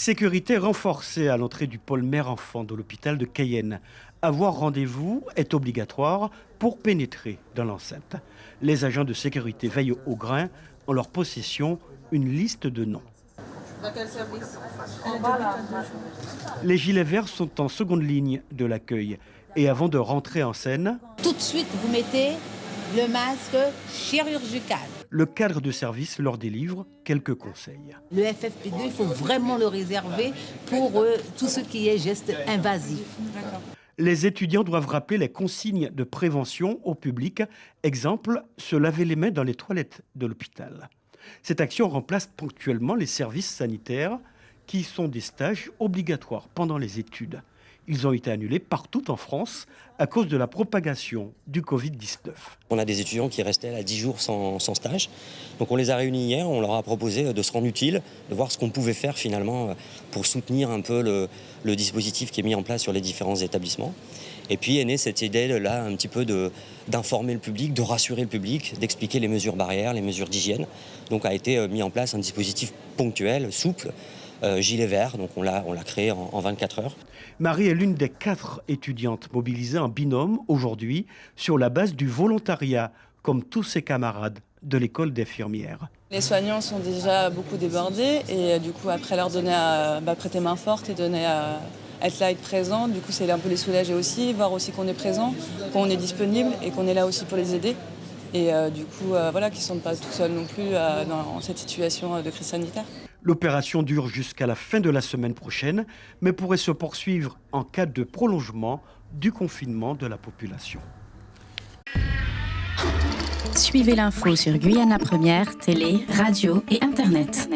Sécurité renforcée à l'entrée du pôle mère-enfant de l'hôpital de Cayenne. Avoir rendez-vous est obligatoire pour pénétrer dans l'enceinte. Les agents de sécurité veillent au grain, en leur possession une liste de noms. Dans quel service? Les gilets verts sont en seconde ligne de l'accueil. Et avant de rentrer en scène, tout de suite, vous mettez le masque chirurgical. Le cadre de service leur délivre quelques conseils. Le FFP2, il faut vraiment le réserver pour tout ce qui est geste invasif. Les étudiants doivent rappeler les consignes de prévention au public. Exemple, se laver les mains dans les toilettes de l'hôpital. Cette action remplace ponctuellement les services sanitaires qui sont des stages obligatoires pendant les études. Ils ont été annulés partout en France à cause de la propagation du Covid-19. On a des étudiants qui restaient à 10 jours sans stage. Donc on les a réunis hier, on leur a proposé de se rendre utile, de voir ce qu'on pouvait faire finalement pour soutenir un peu le dispositif qui est mis en place sur les différents établissements. Et puis est née cette idée-là un petit peu d'informer le public, de rassurer le public, d'expliquer les mesures barrières, les mesures d'hygiène. Donc a été mis en place un dispositif ponctuel, souple, gilet vert, donc on l'a créé en 24 heures. Marie est l'une des 4 étudiantes mobilisées en binôme aujourd'hui sur la base du volontariat, comme tous ses camarades de l'école d'infirmières. Les soignants sont déjà beaucoup débordés et du coup après leur donner à prêter main forte et donner à être là, être présent, du coup c'est un peu les soulager aussi, voir aussi qu'on est présent, qu'on est disponible et qu'on est là aussi pour les aider. Et du coup, voilà, qu'ils ne sont pas tout seuls non plus dans cette situation de crise sanitaire. L'opération dure jusqu'à la fin de la semaine prochaine, mais pourrait se poursuivre en cas de prolongement du confinement de la population. Suivez l'info sur Guyana Première, télé, radio et Internet.